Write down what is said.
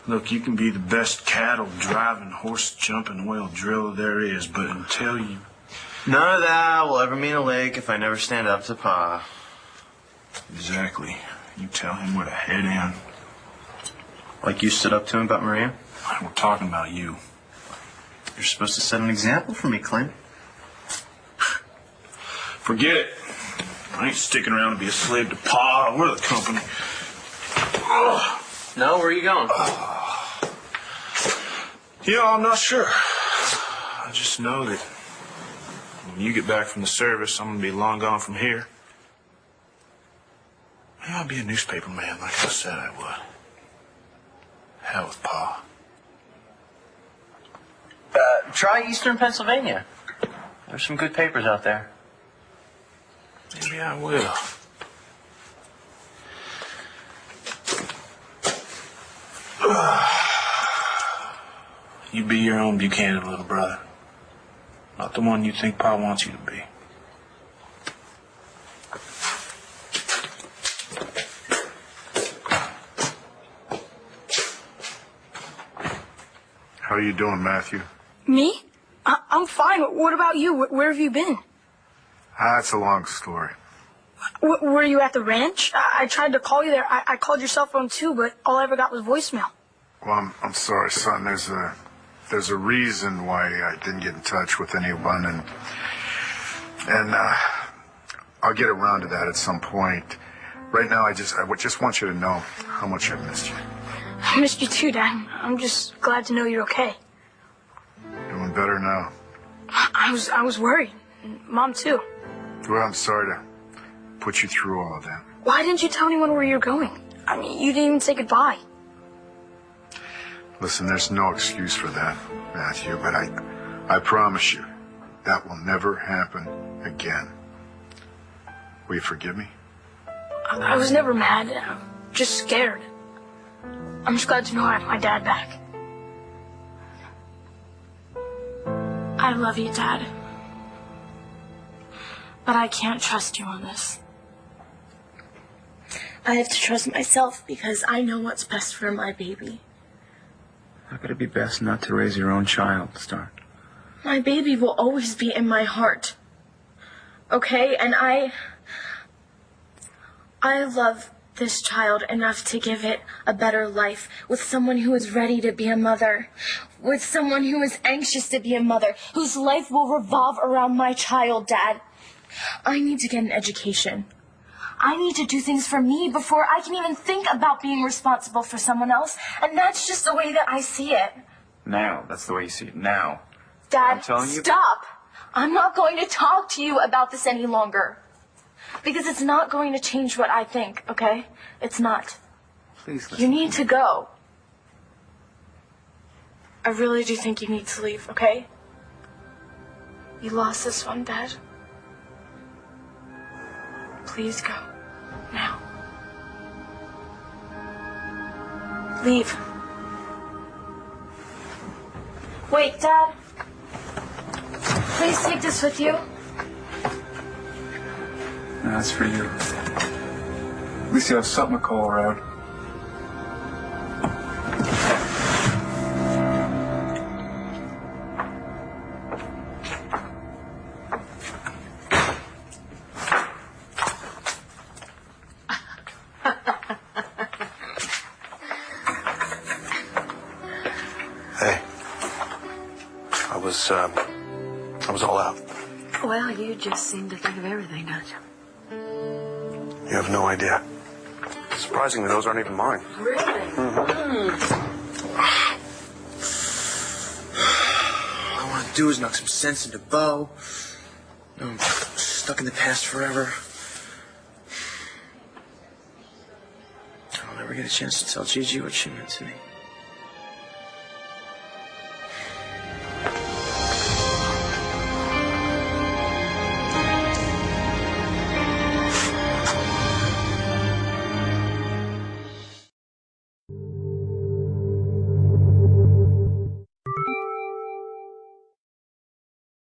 Look, you can be the best cattle-driving, horse-jumping oil driller there is, but until you... None of that will ever mean a lick if I never stand up to Pa. Exactly. You tell him where to head in. Like you stood up to him about Maria? We're talking about you. You're supposed to set an example for me, Clint. Forget it. I ain't sticking around to be a slave to Pa or the company. No, where are you going? I'm not sure. I just know that when you get back from the service, I'm going to be long gone from here. Maybe I'll be a newspaper man like I said I would. Hell with Pa. Try Eastern Pennsylvania. There's some good papers out there. Maybe I will. You be your own Buchanan, little brother. Not the one you think Pa wants you to be. How are you doing, Matthew? Me? I'm fine. What about you? Where have you been? It's a long story. Were you at the ranch? I tried to call you there. I called your cell phone too, but all I ever got was voicemail. Well, I'm sorry, son. There's a reason why I didn't get in touch with anyone, and I'll get around to that at some point. Right now, I just want you to know how much I missed you. I missed you too, Dad. I'm just glad to know you're okay. Doing better now. I was worried. Mom too. Well, I'm sorry to put you through all of that. Why didn't you tell anyone where you're going? I mean, you didn't even say goodbye. Listen, there's no excuse for that, Matthew, but I promise you that will never happen again. Will you forgive me? I was never mad. I'm just scared. I'm just glad to know I have my dad back. I love you, Dad. But I can't trust you on this. I have to trust myself because I know what's best for my baby. How could it be best not to raise your own child, Star? My baby will always be in my heart. Okay? And I love this child enough to give it a better life with someone who is ready to be a mother, with someone who is anxious to be a mother, whose life will revolve around my child, Dad. I need to get an education. I need to do things for me before I can even think about being responsible for someone else, and that's just the way that I see it. Now, that's the way you see it now. Dad, I'm telling you. Stop! I'm not going to talk to you about this any longer. Because it's not going to change what I think, okay? It's not. Please listen. You need to go. I really do think you need to leave, okay? You lost this one, Dad. Please go. Now. Leave. Wait, Dad. Please take this with you. No, that's for you. At least you have something to call around. Hey, I was all out. Well, you just seem to think of everything, don't you? You have no idea. Surprisingly, those aren't even mine. Really? All I want to do is knock some sense into Bo. I'm stuck in the past forever. I'll never get a chance to tell Gigi what she meant to me.